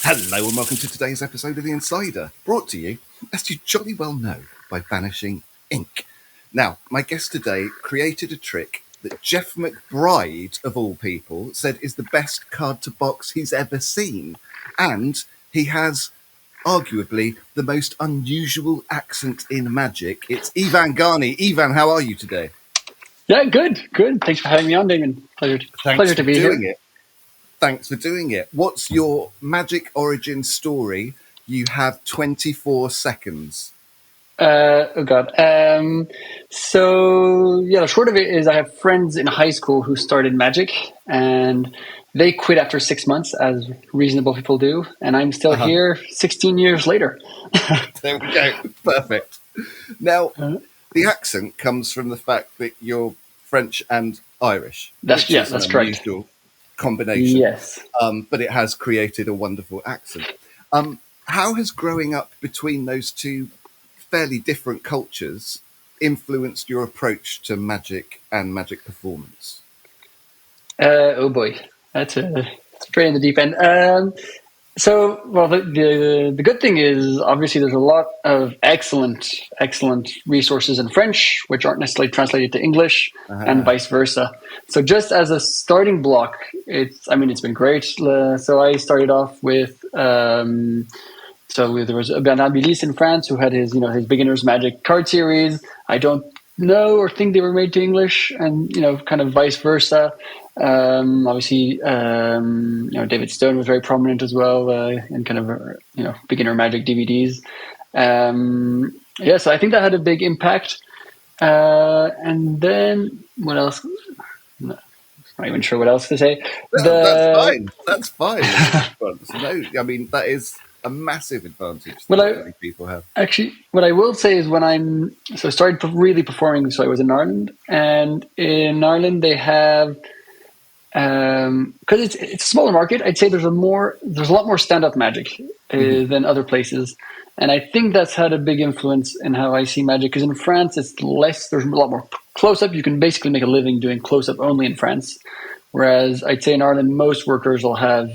Hello and welcome to today's episode of The Insider, brought to you, as you jolly well know, by Vanishing Inc. Now, my guest today created a trick that Jeff McBride, of all people, said is the best card to box he's ever seen. And he has arguably the most unusual accent in Magic. It's Yvan Garmy. Yvan, how are you today? Yeah, good. Thanks for having me on, Damon. Pleasure to be here. Thanks for doing it. What's your Magic origin story? You have 24 seconds. Oh God. The short of it is I have friends in high school who started Magic, and they quit after 6 months, as reasonable people do, and I'm still here 16 years later. There we go. Perfect. Now, the accent comes from the fact that you're French and Irish. That's correct. Unusual combination. Yes. But it has created a wonderful accent. How has growing up between those two fairly different cultures influenced your approach to Magic and Magic performance? Oh boy, that's straight in the deep end. The good thing is obviously there's a lot of excellent resources in French which aren't necessarily translated to English and vice versa. So just as a starting block, it's been great. So I started off with there was Bernard Billis in France who had his beginner's Magic card series. I don't know or think they were made to English, and kind of vice versa. David Stone was very prominent as well in kind of beginner Magic DVDs. So I think that had a big impact. And then what else? No, I'm not even sure what else to say. That's fine. No, I mean that is a massive advantage that many people have. Actually, what I will say is I started really performing. So I was in Ireland, and in Ireland they have. Because it's a smaller market, I'd say there's a lot more stand-up Magic than other places, and I think that's had a big influence in how I see Magic. Because in France, it's less. There's a lot more close-up. You can basically make a living doing close-up only in France, whereas I'd say in Ireland, most workers will have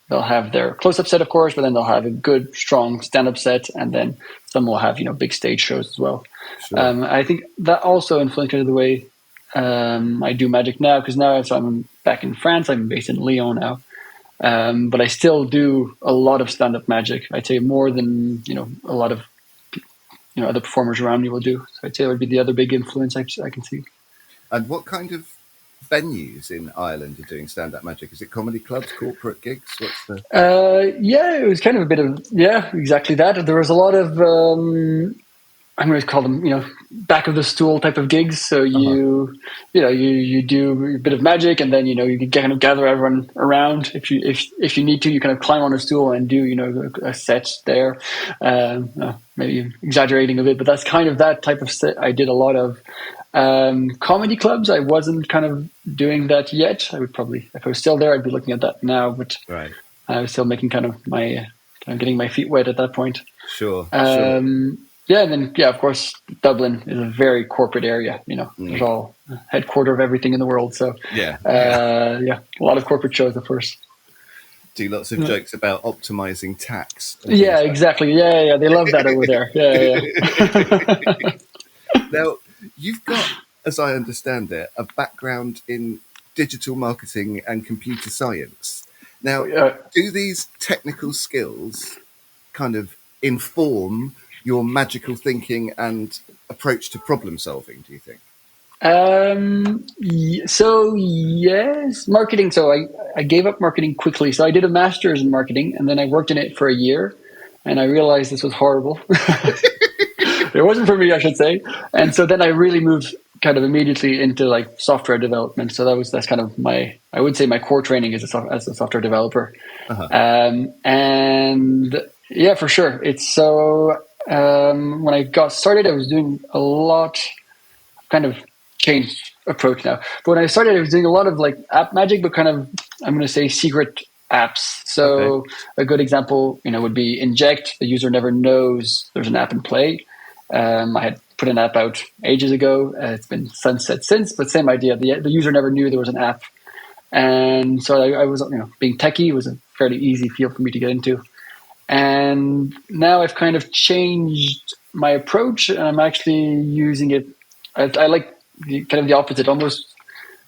they'll have their close-up set, of course, but then they'll have a good, strong stand-up set, and then some will have big stage shows as well. Sure. I think that also influenced the way I do Magic now, because I'm back in France. I'm based in Lyon now, but I still do a lot of stand-up Magic. I'd say more than a lot of other performers around me will do. So I'd say it would be the other big influence I can see. And what kind of venues in Ireland are doing stand-up Magic? Is it comedy clubs, corporate gigs? What's the? It was kind of a bit of exactly that. There was a lot of. I'm going to call them, back of the stool type of gigs. So you do a bit of Magic, and then you can kind of gather everyone around. If you need to, you kind of climb on a stool and do a set there. Maybe exaggerating a bit, but that's kind of that type of set. I did a lot of comedy clubs. I wasn't kind of doing that yet. I would probably, if I was still there, I'd be looking at that now. But right. I was still making kind of getting my feet wet at that point. Sure. Yeah, and then of course, Dublin is a very corporate area. There's all headquarter of everything in the world. So a lot of corporate shows, of course. Do lots of jokes about optimizing tax. Yeah, exactly. Yeah, they love that over there. Yeah. Now, you've got, as I understand it, a background in digital marketing and computer science. Now, do these technical skills kind of inform your magical thinking and approach to problem solving, do you think? So yes, marketing. So I gave up marketing quickly. So I did a master's in marketing, and then I worked in it for a year, and I realized this was horrible. It wasn't for me, I should say. And so then I really moved kind of immediately into software development. So that's kind of I would say my core training as a software developer. And yeah, for sure. It's so. When I got started, I was doing a lot, kind of changed approach now. But when I started, I was doing a lot of app Magic, but kind of, I'm going to say secret apps. So a good example, would be Inject. The user never knows there's an app in play. I had put an app out ages ago. It's been sunset since, but same idea. The user never knew there was an app. And so I was, being techie, it was a fairly easy field for me to get into. And now I've kind of changed my approach, and I'm actually using it. I like kind of the opposite, almost.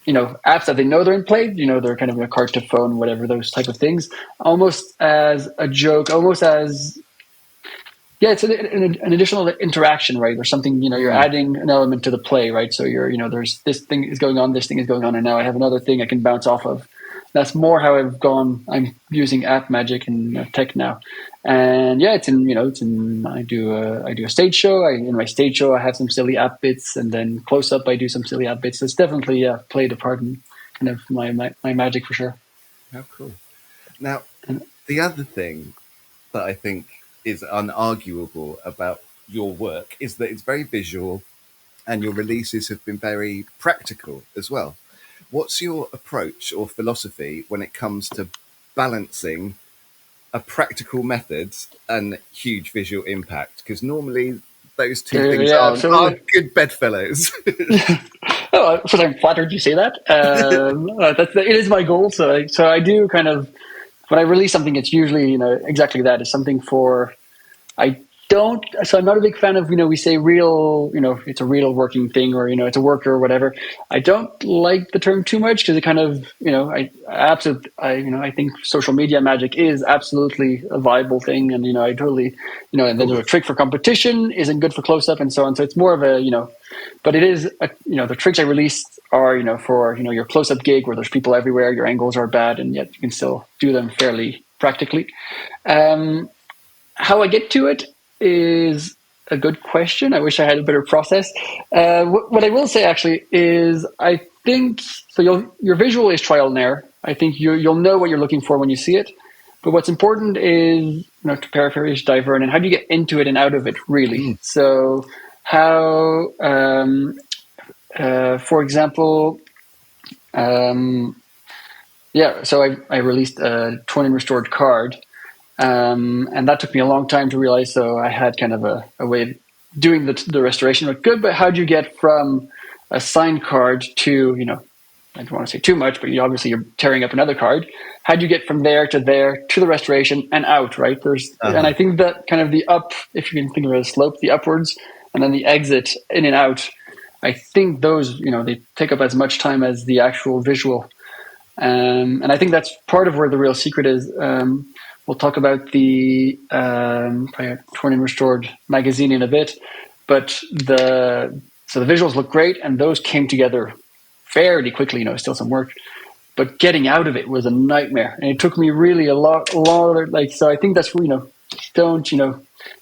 Apps that they know they're in play. They're kind of a card to phone, whatever, those type of things. Almost as a joke, almost as it's an additional interaction, right? Or something, you're adding an element to the play, right? So there's this thing is going on, this thing is going on, and now I have another thing I can bounce off of. That's more how I've gone. I'm using app magic and tech now, and I do a stage show. In my stage show, I have some silly app bits, and then close up, I do some silly app bits. It's definitely played a part in kind of my magic for sure. How cool! Now, the other thing that I think is unarguable about your work is that it's very visual, and your releases have been very practical as well. What's your approach or philosophy when it comes to balancing a practical method and huge visual impact? Because normally those two things aren't good bedfellows. Oh, first, I'm flattered you say that. It is my goal. So I do kind of, when I release something, it's usually exactly that. It's something for I don't. So I'm not a big fan of we say real. It's a real working thing, or it's a worker or whatever. I don't like the term too much because it kind of I think social media magic is absolutely a viable thing, and I totally and then there's a trick for competition isn't good for close up and so on. So it's more of a but it is the tricks I released are for your close up gig where there's people everywhere, your angles are bad, and yet you can still do them fairly practically. How I get to it is a good question. I wish I had a better process. What I will say actually is I think so. Your visual is trial and error. I think you'll know what you're looking for when you see it. But what's important is to paraphrase Divernon, how do you get into it and out of it really? So how, for example, so I released a torn and restored card. And that took me a long time to realize. So I had kind of a way of doing the restoration. Looked good, but how do you get from a signed card to, I don't want to say too much, but obviously you're tearing up another card. How do you get from there to the restoration and out, right? And I think that kind of the up, if you can think of it as slope, the upwards, and then the exit in and out, I think those, they take up as much time as the actual visual. And I think that's part of where the real secret is. We'll talk about the Torn and Restored magazine in a bit, but the visuals look great, and those came together fairly quickly. Still some work, but getting out of it was a nightmare, and it took me really a lot. So I think that's don't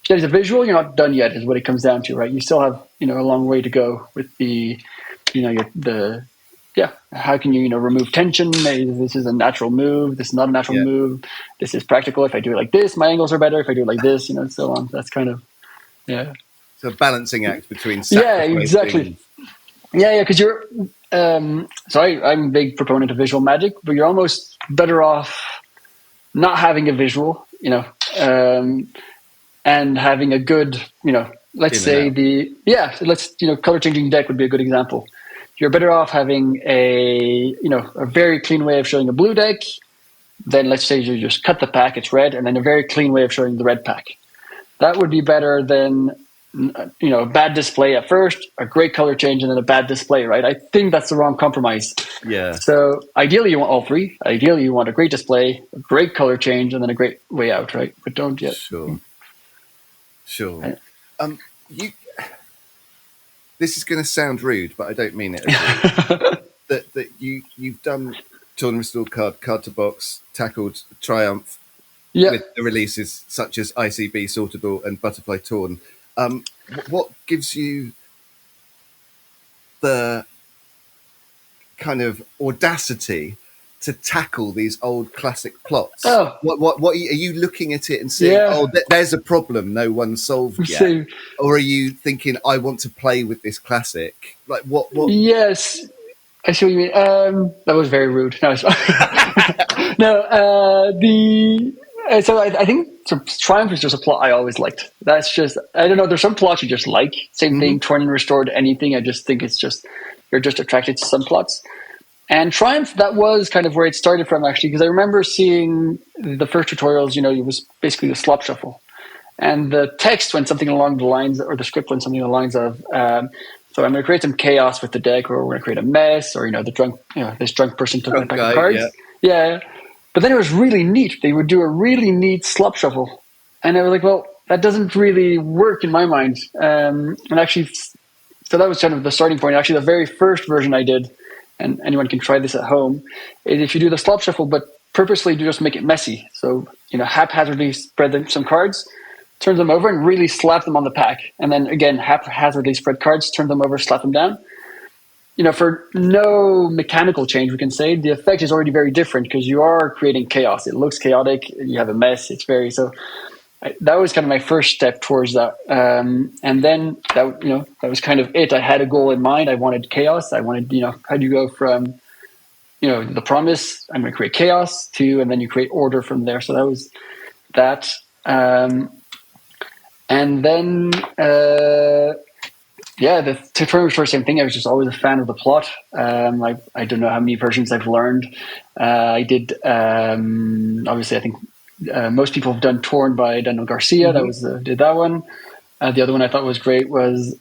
there's a visual, you're not done yet, is what it comes down to, right? You still have a long way to go with the how can you remove tension? This is a natural move. This is not a natural move. This is practical. If I do it like this, my angles are better. If I do it like this, so on. That's kind of So a balancing act between exactly. Because you're I'm a big proponent of visual magic, but you're almost better off not having a visual, and having a good, let's say color changing deck would be a good example. You're better off having a very clean way of showing a blue deck. Then let's say you just cut the pack, it's red, and then a very clean way of showing the red pack. That would be better than a bad display at first, a great color change, and then a bad display, right? I think that's the wrong compromise. Yeah. So ideally you want all three. Ideally you want a great display, a great color change, and then a great way out, right? But don't yet. Sure. This is going to sound rude, but I don't mean it. that you've done Torn and Restored card to box, tackled Triumph with the releases such as ICB Sortable and Butterfly Torn. What gives you the kind of audacity to tackle these old classic plots? What are you looking at it and seeing? There's a problem no one's solved yet, or are you thinking I want to play with this classic? Like what? Yes, I see what you mean. That was very rude. No, so I think Triumph is just a plot I always liked. That's just, I don't know, there's some plots you just like. Same thing, Torn and Restored, anything. I just think it's just, you're just attracted to some plots. And Triumph, that was kind of where it started from, actually, because I remember seeing the first tutorials, it was basically the slop shuffle. And the text went something along the lines, or the script went something along the lines of, so I'm going to create some chaos with the deck, or we're going to create a mess, or, the drunk, this drunk person took my pack of cards. Yeah. But then it was really neat. They would do a really neat slop shuffle. And I was like, well, that doesn't really work in my mind. And actually, so that was kind of the starting point. Actually, the very first version I did, and anyone can try this at home, is if you do the slop shuffle, but purposely do just make it messy. So, haphazardly spread some cards, turn them over, and really slap them on the pack. And then again, haphazardly spread cards, turn them over, slap them down. For no mechanical change, we can say the effect is already very different because you are creating chaos. It looks chaotic. You have a mess. It's very so. That was kind of my first step towards that. And then that was kind of it. I had a goal in mind. I wanted chaos. I wanted, how do you go from, the promise, I'm going to create chaos to, and then you create order from there. So that was that. And then, the tutorial was the same thing. I was just always a fan of the plot. I don't know how many versions I've learned. I did, obviously, I think, most people have done Torn by Daniel Garcia. Mm-hmm. Did that one. The other one I thought was great was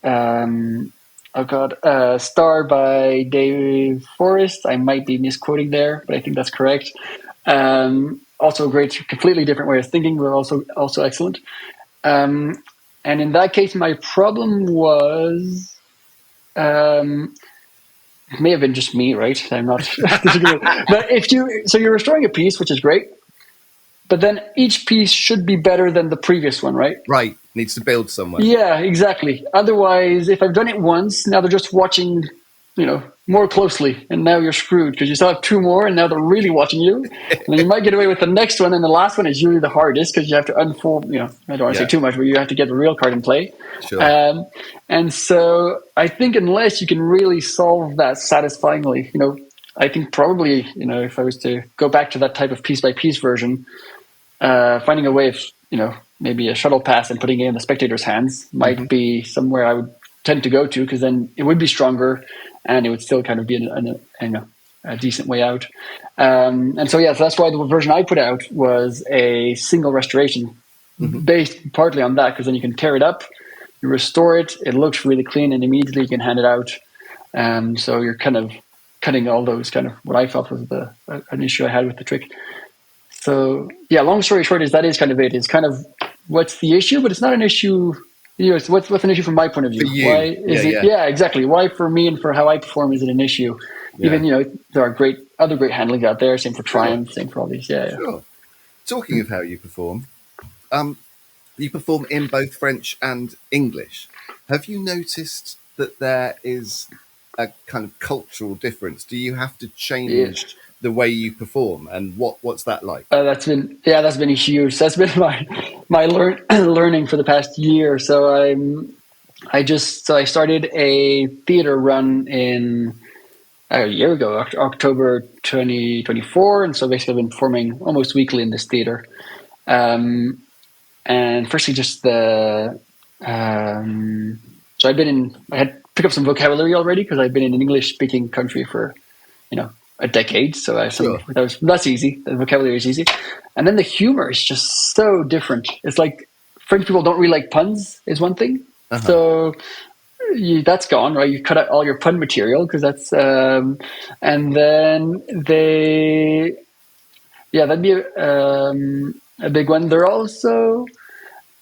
Star by Dave Forrest. I might be misquoting there, but I think that's correct. Also a great, completely different way of thinking, but also excellent. And in that case, my problem was, it may have been just me, right? I'm not disagreeing. But you're restoring a piece, which is great. But then each piece should be better than the previous one, right? Right. Needs to build somewhere. Yeah, exactly. Otherwise, if I've done it once, now they're just watching, more closely. And now you're screwed because you still have two more and now they're really watching you. And then you might get away with the next one. And the last one is usually the hardest because you have to unfold, I don't want to say too much, but you have to get the real card in play. Sure. And so I think unless you can really solve that satisfyingly, I think probably, if I was to go back to that type of piece by piece version, finding a way of, maybe a shuttle pass and putting it in the spectator's hands might be somewhere I would tend to go to because then it would be stronger and it would still kind of be a decent way out. And so, so that's why the version I put out was a single restoration based partly on that because then you can tear it up, you restore it, it looks really clean and immediately you can hand it out. So you're kind of cutting all those kind of what I felt was an issue I had with the trick. So long story short is that is kind of it. It's kind of what's the issue, but it's not an issue. It's what's an issue from my point of view. For you. Why is it? Yeah, exactly. Why for me and for how I perform is it an issue? Yeah. Even there are other great handlings out there. Same for Triumph. Same for all these. Yeah. Sure. Talking of how you perform in both French and English. Have you noticed that there is a kind of cultural difference? Do you have to change the way you perform, and what's that like? That's been huge. That's been my learning for the past year. So I started a theater run in a year ago, October 2024, and so basically I've been performing almost weekly in this theater. And firstly, just so I had picked up some vocabulary already because I've been in an English-speaking country for a decade, so that's easy. The vocabulary is easy, and then the humor is just so different. It's like French people don't really like puns is one thing, so that's gone, right? You cut out all your pun material because that's, and then that'd be a big one. They're also,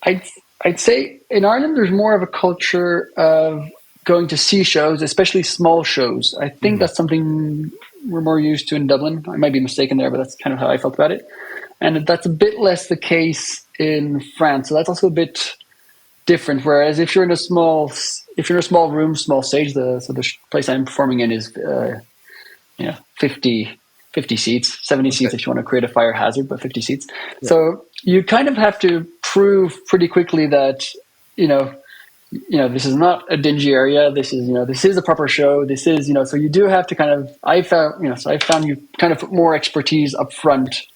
I'd say in Ireland there's more of a culture of going to see shows, especially small shows. I think that's something we're more used to in Dublin. I might be mistaken there, but that's kind of how I felt about it. And that's a bit less the case in France. So that's also a bit different. Whereas if you're in a small room, small stage, the place I'm performing in is 50 seats, 70 seats if you want to create a fire hazard, but 50 seats. Yeah. So you kind of have to prove pretty quickly that this is not a dingy area. This is a proper show. This is, so you do have to kind of, I found you kind of put more expertise up front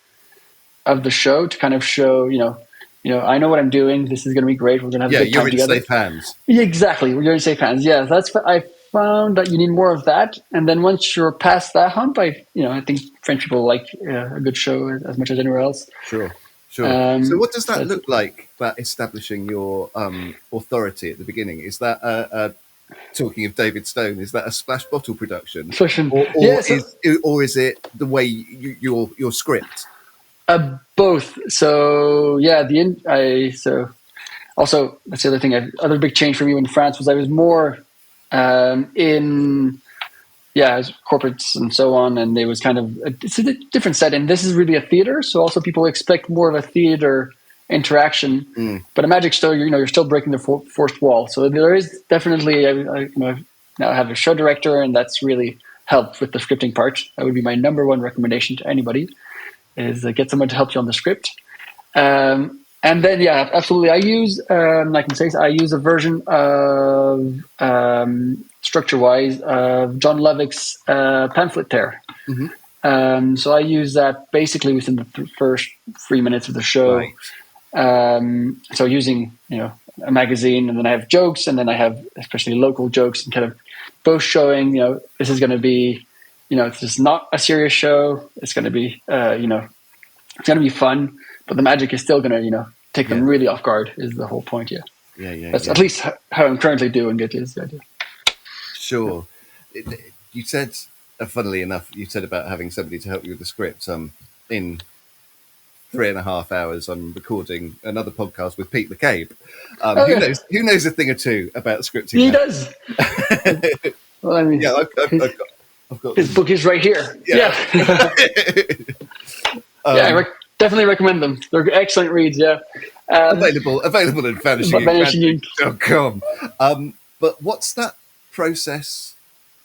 of the show to kind of show, I know what I'm doing. This is going to be great. We're going to have a good time together. You're in safe hands. Yeah, exactly. You're in safe hands. Yeah. I found that you need more of that, and then once you're past that hump, I think French people like a good show as much as anywhere else. Sure. So what does that look like? That establishing your authority at the beginning, is that talking of David Stone, is that a splash bottle production, or is it the way your script? Both. So also that's the other thing. Other big change for me in France was I was more in corporates and so on, and it was kind of it's a different setting. This is really a theater, so also people expect more of a theater interaction. But a magic show, you're still breaking the fourth wall. So there is definitely I now have a show director, and that's really helped with the scripting part. That would be my number one recommendation to anybody, is get someone to help you on the script. And then, absolutely. I use a version of structure-wise of John Lovick's pamphlet tear. So I use that basically within the first 3 minutes of the show. Right. So using a magazine, and then I have jokes, and then I have especially local jokes, and kind of both showing this is going to be this is not a serious show. It's going to be it's going to be fun, but the magic is still going to take them really off guard. Is the whole point? That's at least how I'm currently doing it. Is the idea. Sure. You said, funnily enough, you said about having somebody to help you with the script. In 3.5 hours, I'm recording another podcast with Pete McCabe. Who knows a thing or two about scripting? He does. Well, I mean, I've got his book is right here. I definitely recommend them. They're excellent reads. Available at vanishing.com. But what's that process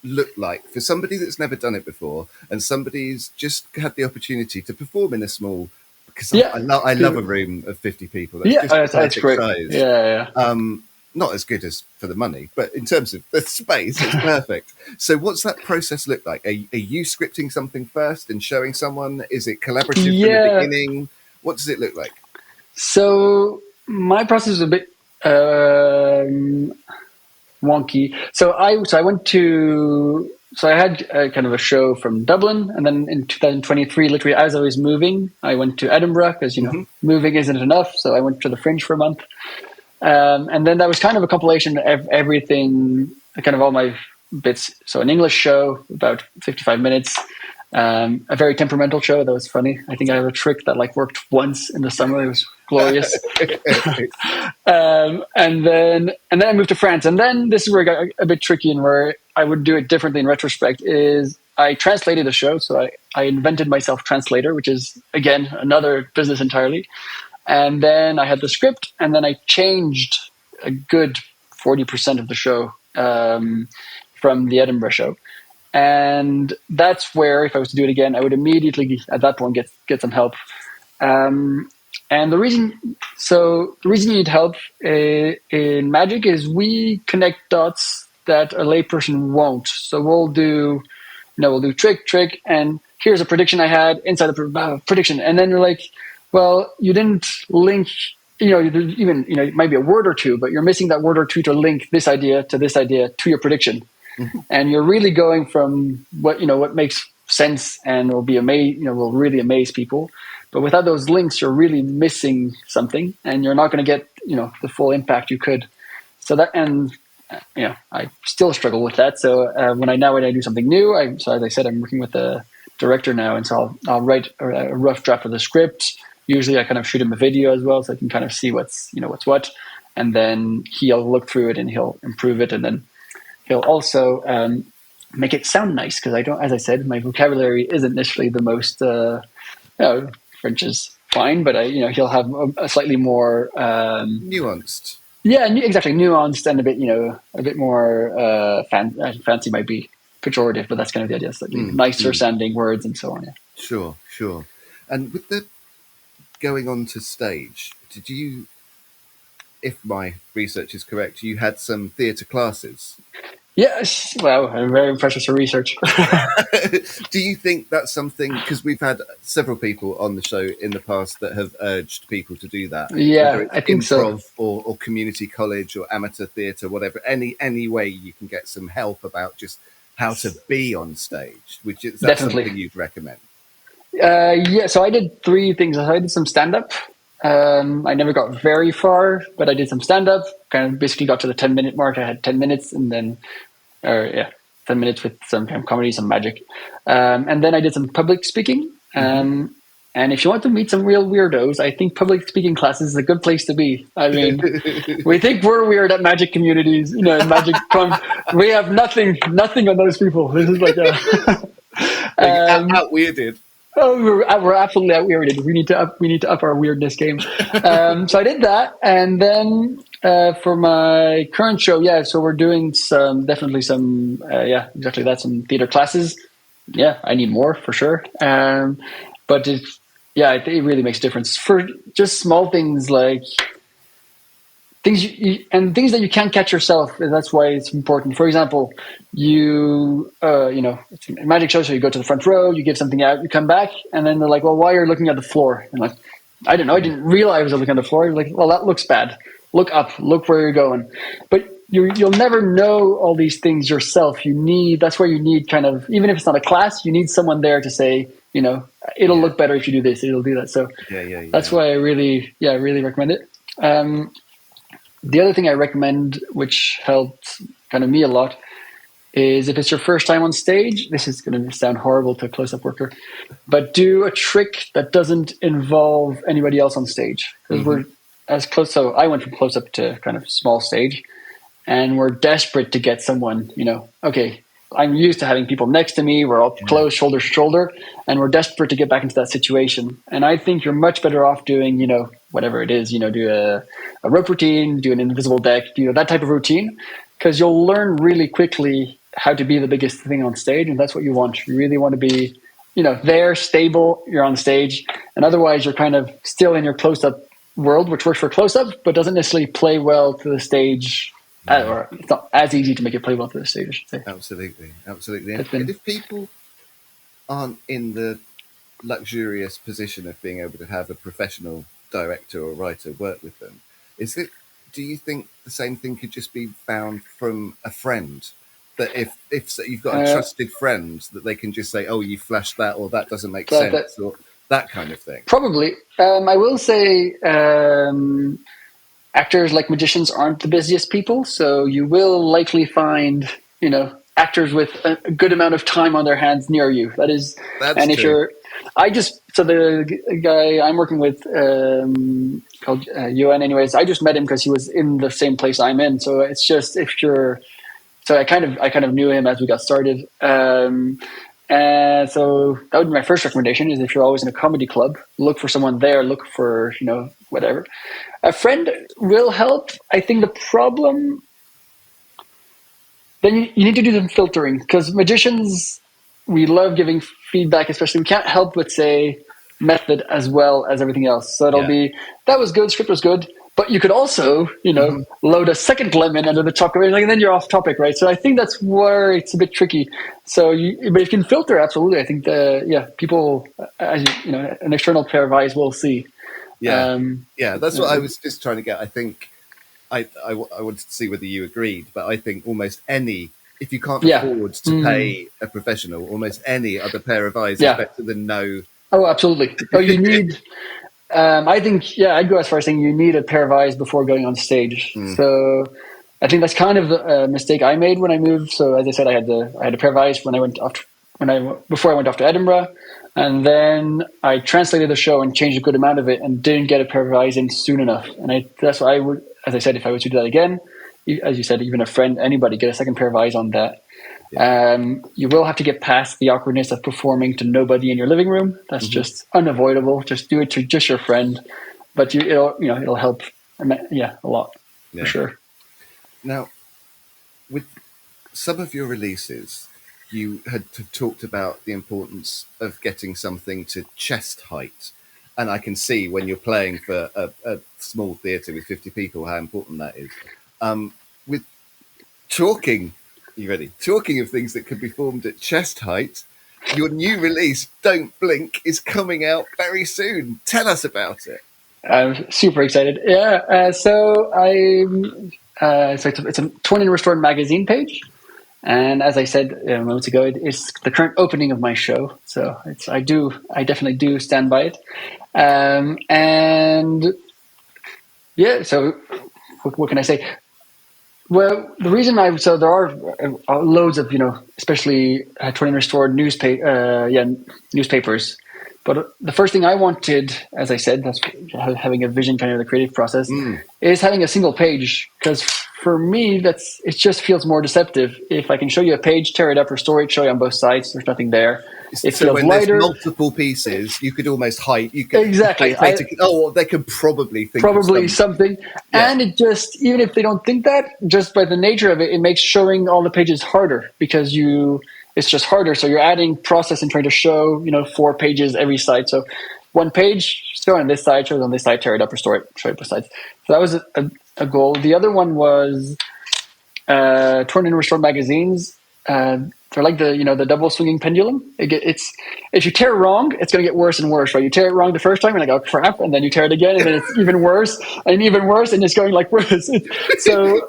look like for somebody that's never done it before, and somebody's just had the opportunity to perform in a small? Because I love a room of 50 people. That's great. Size. Not as good as for the money, but in terms of the space, it's perfect. So what's that process look like? Are you scripting something first and showing someone? Is it collaborative from the beginning? What does it look like? So my process is a bit wonky. So I had kind of a show from Dublin, and then in 2023, literally as I was moving, I went to Edinburgh because moving isn't enough. So I went to the Fringe for a month. And then that was kind of a compilation of everything, kind of all my bits. So an English show, about 55 minutes, a very temperamental show that was funny. I think I have a trick that worked once in the summer. It was glorious. And then I moved to France. And then this is where it got a bit tricky, and where I would do it differently in retrospect is I translated the show. So I invented myself translator, which is, again, another business entirely. And then I had the script, and then I changed a good 40% of the show from the Edinburgh show. And that's where, if I was to do it again, I would immediately, at that point, get some help. And the reason you need help in magic is we connect dots that a layperson won't. So we'll do trick, and here's a prediction I had inside the prediction. And then you're like, well, you didn't link, it might be a word or two, but you're missing that word or two to link this idea to your prediction. And you're really going from what makes sense and will really amaze people. But without those links, you're really missing something, and you're not going to get, the full impact you could. So that, and, I still struggle with that. So when I do something new, as I said, I'm working with a director now. And so I'll write a rough draft of the script. Usually I kind of shoot him a video as well, so I can kind of see what's what, and then he'll look through it and he'll improve it, and then he'll also make it sound nice, because as I said, my vocabulary isn't necessarily the most. French is fine, but he'll have a slightly more nuanced. Yeah, exactly, nuanced, and a bit more fancy might be pejorative, but that's kind of the idea. Slightly nicer sounding words and so on. Yeah. Sure. And with the going on to stage, did you if my research is correct, you had some theatre classes. Yes. Wow, I'm very impressed with your research. Do you think that's something, because we've had several people on the show in the past that have urged people to do that, whether Yeah, it's I think so. improv or community college or amateur theatre, whatever, any way you can get some help about just how to be on stage, which is that Definitely. something you'd recommend? Yeah, so I did three things. I did some stand up. I never got very far, but I did some stand up. Kind of basically got to the 10-minute mark. I had 10 minutes and then, or yeah, 10 minutes with some kind of comedy, some magic. And then I did some public speaking. Hmm. And if you want to meet some real weirdos, I think public speaking classes is a good place to be. I mean, we think we're weird at magic communities, we have nothing on those people. This is like a, Like um, out weirded. oh, we're absolutely out weirded. We need to up our weirdness game. So I did that, and then for my current show, yeah. So we're doing definitely some, yeah, exactly that, some theater classes. Yeah, I need more for sure. But yeah, it really makes a difference for just small things like things and things that you can't catch yourself. That's why it's important. For example, it's a magic show, so you go to the front row, you give something out, you come back, and then they're like, "Well, why are you looking at the floor?" And like, I don't know, I didn't realize I was looking at the floor. You're like, "Well, that looks bad. Look up, look where you're going." But you'll never know all these things yourself. That's why you need kind of, even if it's not a class, you need someone there to say, it'll Yeah, look better if you do this, it'll do that. So that's yeah. why I really recommend it. The other thing I recommend, which helped kind of me a lot, is if it's your first time on stage, this is going to sound horrible to a close-up worker, but do a trick that doesn't involve anybody else on stage. Because Hmm. we're as close, so I went from close-up to kind of small stage, and we're desperate to get someone, okay, I'm used to having people next to me, we're all Yeah, close, shoulder to shoulder, and we're desperate to get back into that situation. And I think you're much better off doing, whatever it is, do a rope routine, do an invisible deck, do that type of routine, because you'll learn really quickly how to be the biggest thing on stage, and that's what you want. You really want to be, there, stable, you're on stage, and otherwise you're kind of still in your close-up world, which works for close-up, but doesn't necessarily play well to the stage, yeah. or it's not as easy to make it play well to the stage, I should say. Absolutely, absolutely. And It's been if people aren't in the luxurious position of being able to have a professional director or writer work with them, is it? Do you think the same thing could just be found from a friend? That if so you've got a uh, trusted friend that they can just say, "Oh, you flashed that," or "That doesn't make that sense," or that kind of thing. probably. I will say actors, like magicians, aren't the busiest people, so you will likely find actors with a good amount of time on their hands near you. That is, That's and if true. you're, I just so the guy I'm working with called Yvan. Anyways, I just met him because he was in the same place I'm in. So it's just if you're, so I kind of knew him as we got started. And so that would be my first recommendation: is if you're always in a comedy club, look for someone there. Look for whatever. A friend will help. I think the problem, then you need to do some filtering, because magicians, we love giving feedback, especially we can't help but say method as well as everything else. So it'll Yeah. be, that was good, script was good, but you could also Hmm. load a second lemon under the chocolate, and then you're off topic, right? So I think that's where it's a bit tricky. So but if you can filter, absolutely, I think people, as an external pair of eyes will see. Yeah. um Yeah. That's what I was just trying to get. I think I wanted to see whether you agreed, but I think almost any, if you can't yeah. afford to Mhm. pay a professional, almost any other pair of eyes is Yeah. better than no. Oh, absolutely. Oh, you need. I think, yeah, I'd go as far as saying you need a pair of eyes before going on stage. Mm, So I think that's kind of the mistake I made when I moved. So as I said, I had a pair of eyes when I went off before I went off to Edinburgh, and then I translated the show and changed a good amount of it, and didn't get a pair of eyes in soon enough. And that's why I would, as I said, if I was to do that again, as you said, even a friend, anybody, get a second pair of eyes on that. yeah. You will have to get past the awkwardness of performing to nobody in your living room. That's Hmm. just unavoidable. Just do it to just your friend, but it'll help. Yeah, a lot for Yeah. sure. Now, with some of your releases, you had talked about the importance of getting something to chest height. and I can see when you're playing for a small theatre with 50 people how important that is. With talking, you ready? Talking of things that could be formed at chest height, your new release, Don't Blink, is coming out very soon. Tell us about it. I'm super excited. Yeah. It's a Torn and Restored magazine page. And as I said moments ago, it's the current opening of my show. So I definitely do stand by it. And yeah, so what can I say? Well, the reason there are loads of, especially Torn and Restored newspapers. But the first thing I wanted, as I said, that's having a vision, kind of the creative process, is having a single page. Because for me, it just feels more deceptive. If I can show you a page, tear it up, restore it, show you on both sides, there's nothing there. It So feels when lighter. there's multiple pieces, you could almost hide. You could Exactly. They could probably think Probably of something. Yeah. And it just, even if they don't think that, just by the nature of it, it makes showing all the pages harder because it's just harder. So you're adding process and trying to show, 4 pages every side. So one page, show on this side, show on this side, tear it up, restore it, show it both sides. So that was a goal. The other one was Torn and Restored magazines. They're like the double swinging pendulum. It's if you tear it wrong, it's going to get worse and worse. Right? You tear it wrong the first time, you're like, oh crap, and then you tear it again, and then it's even worse, and it's going like worse. So,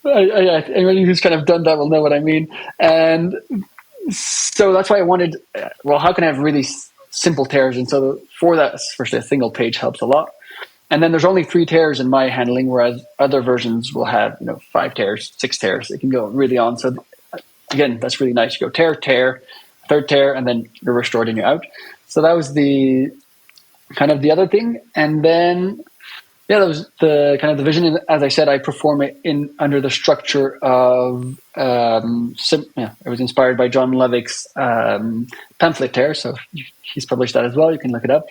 anybody who's kind of done that will know what I mean. And so that's why I wanted. Well, how can I have really simple tears? And so for that, firstly, a single page helps a lot. And then there's only 3 tears in my handling, whereas other versions will have 5 tears, 6 tears. It can go really on. So again, that's really nice. You go tear, tear, third tear, and then you're restored and you're out. So that was the kind of the other thing. And then, that was the kind of the vision. And as I said, I perform it under the structure of, it was inspired by John Levick's pamphlet tear. So he's published that as well. You can look it up.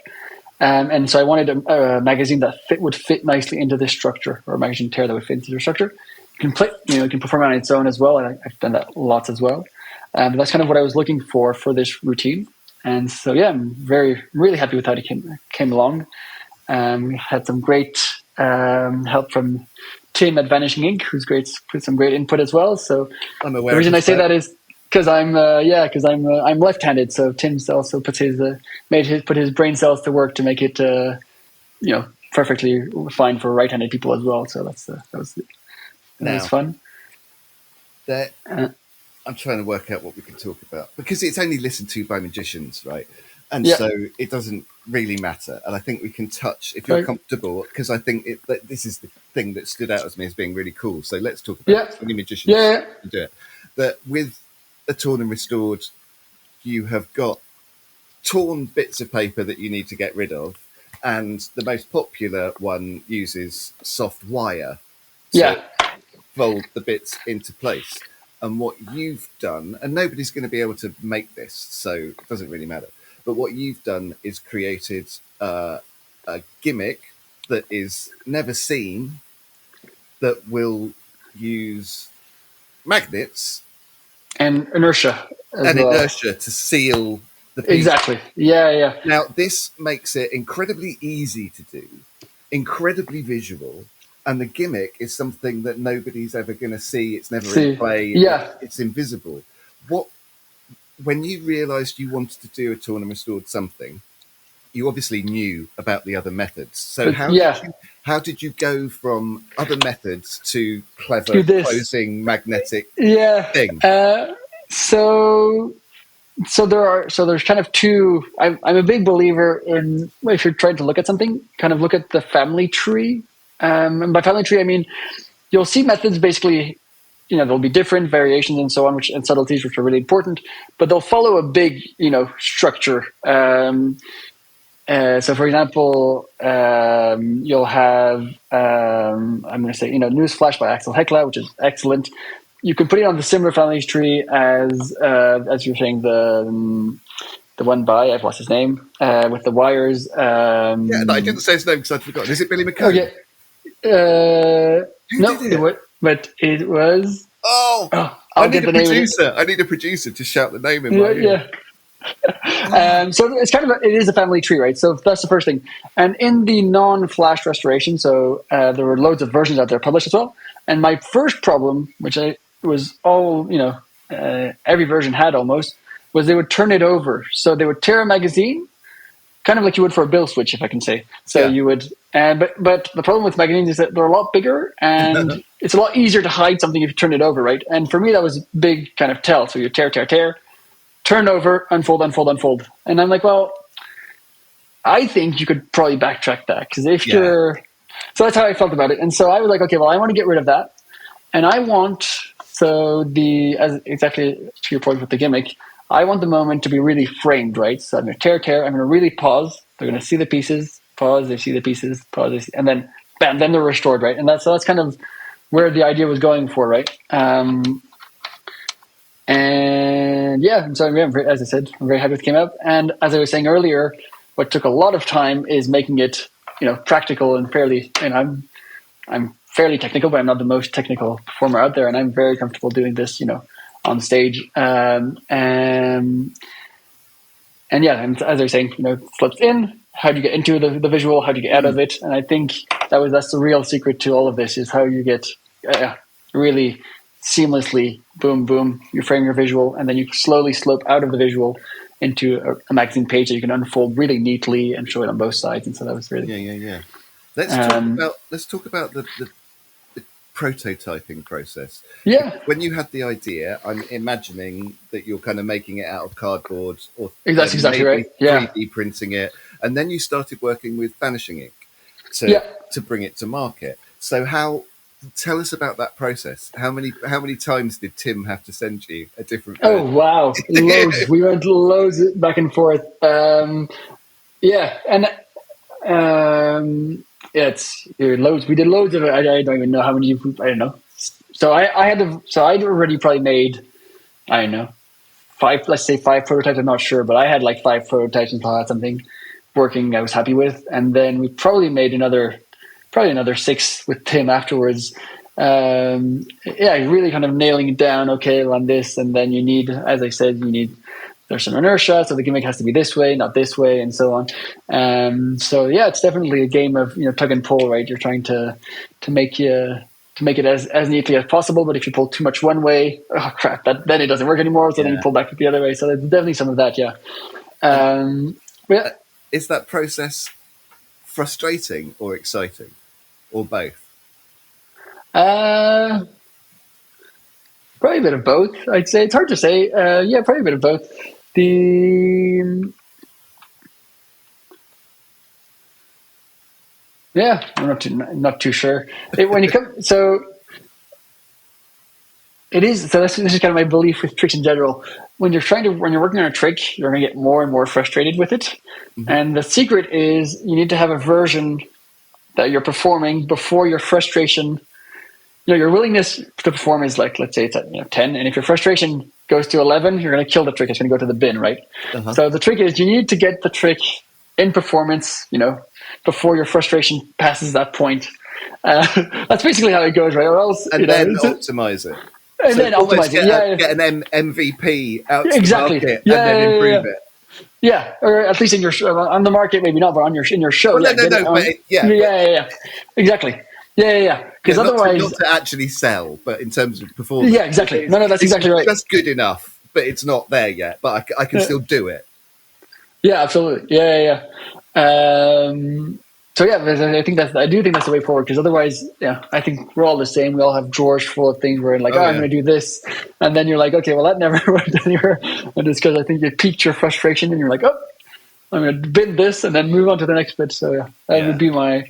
And so I wanted a magazine that would fit nicely into this structure, or a magazine tear that would fit into the structure. You can you can perform it on its own as well, and I've done that lots as well. But that's kind of what I was looking for this routine. And so, I'm really happy with how it came along. Had some great help from Tim at Vanishing Ink, who's great, put some great input as well. So I'm aware the reason I say that is because I'm left-handed. So Tim's also put his brain cells to work to make it perfectly fine for right-handed people as well. So that was fun. I'm trying to work out what we can talk about because it's only listened to by magicians, right? And so it doesn't really matter. And I think we can touch, if you're comfortable, because I think this is the thing that stood out as me as being really cool. So let's talk about it. Only magicians can do it. That with a Torn and Restored, you have got torn bits of paper that you need to get rid of. And the most popular one uses soft wire to fold the bits into place. And what you've done, and nobody's going to be able to make this, so it doesn't really matter. But what you've done is created a gimmick that is never seen, that will use magnets and inertia to seal the piece. Exactly. Yeah. Now, this makes it incredibly easy to do, incredibly visual. And the gimmick is something that nobody's ever going to see. It's never in play. It's invisible. When you realised you wanted to do a Torn and Restored something, you obviously knew about the other methods. So how did you go from other methods to clever closing magnetic thing? There's kind of 2. I'm a big believer in, if you're trying to look at something, kind of look at the family tree. And by family tree, I mean, you'll see methods basically, there'll be different variations and so on, and subtleties, which are really important, but they'll follow a big, structure. So for example, you'll have, I'm going to say, Newsflash by Axel Hekla, which is excellent. You can put it on the similar family tree as you're saying, the one by, I've lost his name, with the wires. I didn't say his name because I'd forgotten. Is it Billy McCone? Okay. No, but it was. I need a producer to shout the name in my ear. So it's kind of it is a family tree, right? So that's the first thing. And in the non-flash restoration, so there were loads of versions out there published as well. And my first problem, which I was all every version had almost, was they would turn it over. So they would tear a magazine, kind of like you would for a bill switch, if I can say. So you would, but the problem with magazines is that they're a lot bigger and it's a lot easier to hide something if you turn it over, right? And for me, that was a big kind of tell. So you tear, turn over, unfold, unfold, unfold. And I'm like, well, I think you could probably backtrack that because if you're, so that's how I felt about it. And so I was like, okay, well, I want to get rid of that. And I want, as exactly to your point with the gimmick, I want the moment to be really framed, right? So I'm going to tear, I'm going to really pause. They're going to see the pieces, pause, they see the pieces, pause, they see, and then bam, then they're restored, right? And that's kind of where the idea was going for, right? And so as I said, I'm very happy it came up. And as I was saying earlier, what took a lot of time is making it, practical and fairly. And I'm fairly technical, but I'm not the most technical performer out there, and I'm very comfortable doing this, on stage. And as I was saying, slips in. How do you get into the visual? How do you get out of it? And I think that's the real secret to all of this is how you get really seamlessly, boom, boom, you frame your visual, and then you slowly slope out of the visual into a magazine page that you can unfold really neatly and show it on both sides. And so that was really Let's talk about the prototyping process. Yeah. When you had the idea, I'm imagining that you're kind of making it out of cardboard or that's exactly right. Yeah. 3D printing it, and then you started working with Vanishing Ink to bring it to market. So tell us about that process. How many times did Tim have to send you a different version? Oh wow, loads. We went loads back and forth. It's loads. We did loads of it. I don't even know how many. I don't know. So I'd already probably made, I don't know, 5. Let's say 5 prototypes. I'm not sure, but I had like 5 prototypes until I had something working I was happy with, and then we probably made another 6 with Tim afterwards. Really kind of nailing it down. Okay, on this, and then you need, as I said, there's some inertia, so the gimmick has to be this way, not this way, and so on. It's definitely a game of tug and pull, right? You're trying to make it as neatly as possible, but if you pull too much one way, oh crap, then it doesn't work anymore. So then you pull back the other way. So there's definitely some of that, Is that process frustrating or exciting, or both? Probably a bit of both. I'd say it's hard to say. Probably a bit of both. I'm not too sure. When you come, so it is. So this is kind of my belief with tricks in general. When you're working on a trick, you're going to get more and more frustrated with it. Mm-hmm. And the secret is you need to have a version that you're performing before your frustration. Your willingness to perform is like, let's say it's at 10, and if your frustration goes to 11, you're going to kill the trick. It's going to go to the bin, right? Uh-huh. So the trick is you need to get the trick in performance, before your frustration passes that point. That's basically how it goes, right? Or else, then optimize it. And then optimize it. Get an MVP out to the market and then improve it. Yeah, or at least on the market, maybe not, but in your show. Exactly. Yeah. Because otherwise, not to actually sell, but in terms of performance. Yeah, exactly. No, that's exactly right. Just good enough, but it's not there yet. But I can still do it. Yeah, absolutely. Yeah. I think I do think that's the way forward. Because otherwise, I think we're all the same. We all have drawers full of things where I'm going to do this, and then you're like, okay, well that never went anywhere. And it's because I think you piqued your frustration, and you're like, oh, I'm going to bin this, and then move on to the next bit. So that would be my.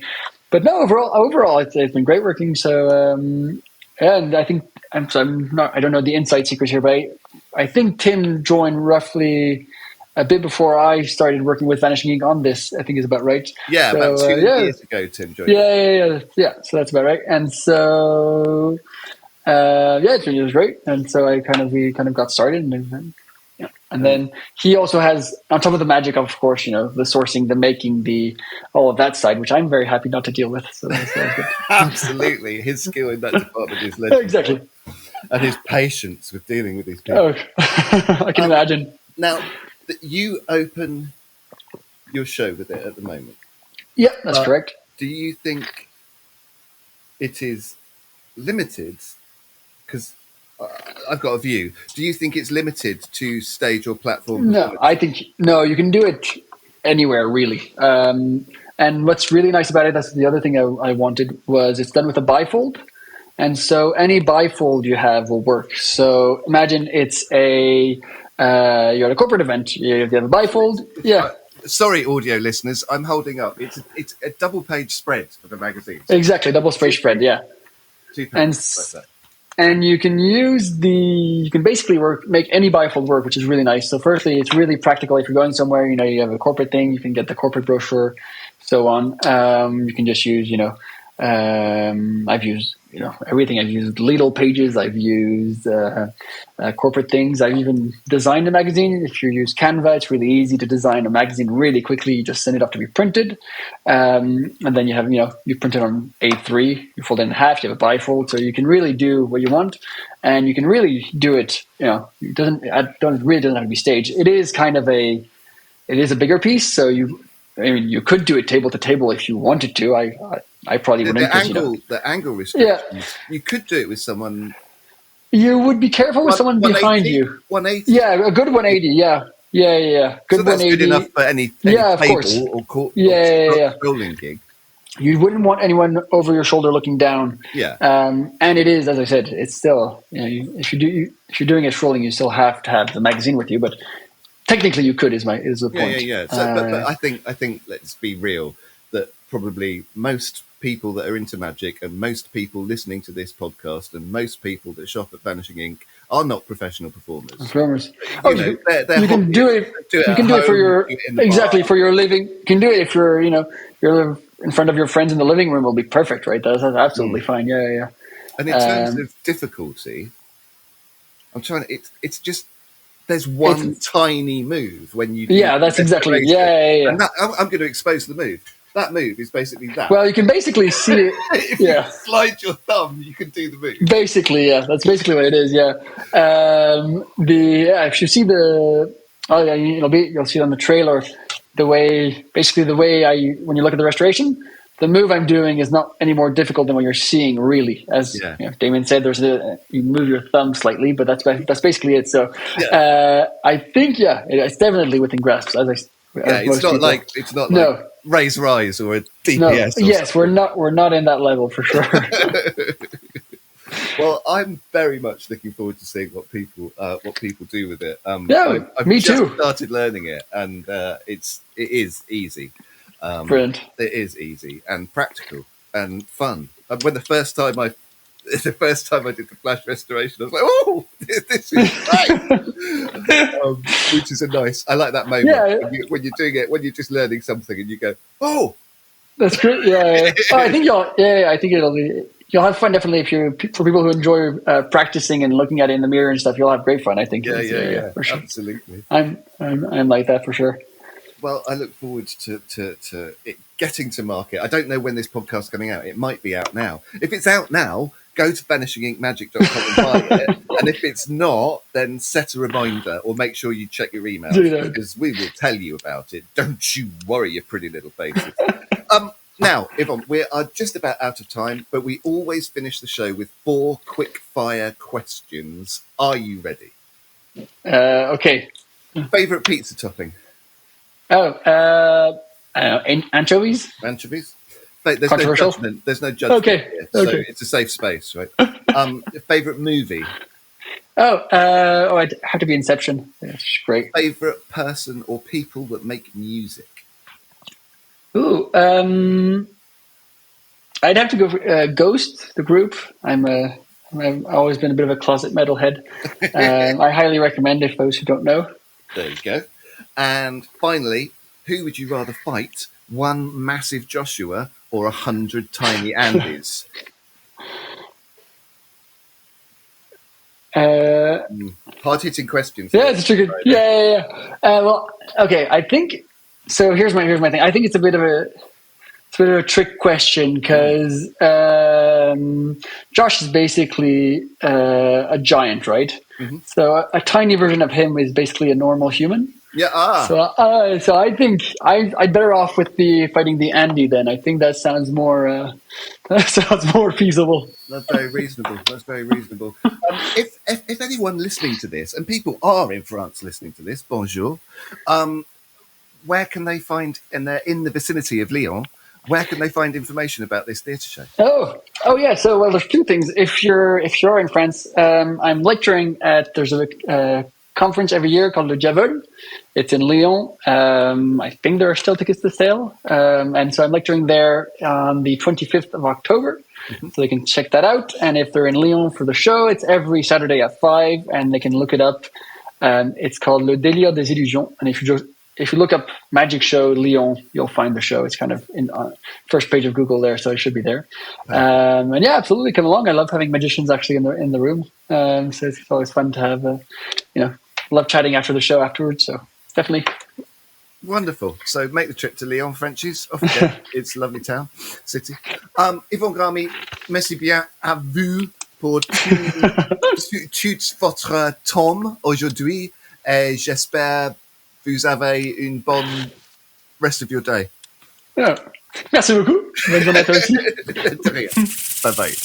But no, overall, it's been great working. So, and I think I don't know the inside secrets here, but I think Tim joined roughly a bit before I started working with Vanishing Ink on this. I think is about right. Yeah, so, about 2 years ago, Tim joined. Yeah. So that's about right. And so, it was great. And so we kind of got started, and then he also has, on top of the magic, of course, the sourcing, the making, all of that side, which I'm very happy not to deal with. So that's good. Absolutely. His skill in that department is legendary. Exactly. And his patience with dealing with these people. Oh, I can imagine. Now, that you open your show with it at the moment. Yeah, that's But correct. do you think it is limited? Because I've got a view. Do you think it's limited to stage or platform No, performance? I think no. You can do it anywhere really. And what's really nice about it, that's the other thing I wanted, was it's done with a bifold. And so any bifold you have will work. So imagine it's you're at a corporate event. You have a bifold. Yeah, Sorry, audio listeners, I'm holding up. It's a double page spread of a magazine. exactly. Double space spread. Yeah. 2 And pages like that. and you can you can basically make any bifold work, which is really nice. So firstly, it's really practical. If you're going somewhere, you have a corporate thing, you can get the corporate brochure, so on. You can just use, I've used, everything. I've used Lidl pages. I've used corporate things. I've even designed a magazine. If you use Canva, it's really easy to design a magazine really quickly. You just send it off to be printed. And then you print it on A3, you fold it in half, you have a bifold. So you can really do what you want. And you can really do it, it doesn't have to be staged. It is a bigger piece. So you could do it table to table if you wanted to. I probably wouldn't. The angle restrictions. Yeah. You could do it with someone. You would be careful with someone behind you. 180. Yeah, a good 180. Yeah. Good, so that's 180. Good enough for any table or court rolling gig. You wouldn't want anyone over your shoulder looking down. Yeah. And it is, as I said, it's still, if you're doing it scrolling, you still have to have the magazine with you. But technically, you could is the point. Yeah. So, but I think let's be real, that probably most people that are into magic and most people listening to this podcast and most people that shop at Vanishing Ink are not professional performers. You can do it. You can do it for your living. You can do it if you're in front of your friends in the living room. Will be perfect, right? That's absolutely fine. Yeah. And in terms of difficulty, I'm trying to. It's just there's one tiny move when you. That's exactly. Yeah. And I'm going to expose the move. That move is basically that. Well, you can basically see it. If you slide your thumb, you can do the move. Basically, yeah. That's basically what it is, yeah. If you see you'll see it on the trailer, when you look at the restoration, the move I'm doing is not any more difficult than what you're seeing, really. As Damien said, you move your thumb slightly, but that's basically it. So I think, it's definitely within grasp. It's not like Raise Rise or a DPS. Yes, we're not in that level for sure. Well, I'm very much looking forward to seeing what people do with it. I've me too. Started learning it, and it is easy. Brilliant. It is easy and practical and fun. When the first time I did the flash restoration, I was like, "Oh, this is great!" Which is I like that moment when you're doing it, when you're just learning something, and you go, "Oh, that's great!" Yeah. I think you'll have fun definitely for people who enjoy practicing and looking at it in the mirror and stuff. You'll have great fun. I think. Yeah, for sure. Absolutely. I'm like that for sure. Well, I look forward to it getting to market. I don't know when this podcast is coming out. It might be out now. If it's out now, go to vanishinginkmagic.com and buy it. And if it's not, then set a reminder or make sure you check your emails because we will tell you about it. Don't you worry, your pretty little faces. Now, Yvonne, we are just about out of time, but we always finish the show with 4 quick-fire questions. Are you ready? Okay. Favorite pizza topping? Anchovies. Anchovies. There's Controversial. There's no judgment. Okay. Here, so it's a safe space, right? Favorite movie? I'd have to be Inception. That's great. Favorite person or people that make music? Ooh, I'd have to go for Ghost, the group. I've always been a bit of a closet metalhead. I highly recommend if those who don't know. There you go. And finally, who would you rather fight? 1 massive Joshua or 100 tiny Andys? Hard-hitting questions. Yeah, it's tricky. Yeah. Well, okay. I think so. Here's my thing. I think it's a bit of a trick question because Josh is basically a giant, right? Mm-hmm. So a tiny version of him is basically a normal human. Yeah. So I think I'd better off with the fighting the Andy then. I think that sounds more that sounds more feasible. That's very reasonable. That's very reasonable. If anyone listening to this, and people are in France listening to this, bonjour, where can they find, and they're in the vicinity of Lyon, where can they find information about this theatre show? Yeah. So well, there's two things. If you're in France, I'm lecturing at there's a conference every year called Le Diavol. It's in Lyon. I think there are still tickets to sale, and so I'm lecturing there on the 25th of October. So they can check that out. And if they're in Lyon for the show, it's every Saturday at 5, and they can look it up. It's called Le Délire des Illusions, and if you look up Magic Show Lyon, you'll find the show. It's kind of in first page of Google there, so it should be there. And yeah, absolutely, come along. I love having magicians actually in the room. So it's always fun to have, love chatting after the show afterwards. So definitely. Wonderful. So make the trip to Lyon, Frenchies. Off you go. It's a lovely town, city. Yvan Garmy, merci bien à vous pour tout votre temps aujourd'hui. Et j'espère vous avez une bonne rest of your day. Yeah. Merci beaucoup. Bonne journée à toi aussi. De rien. Bye bye.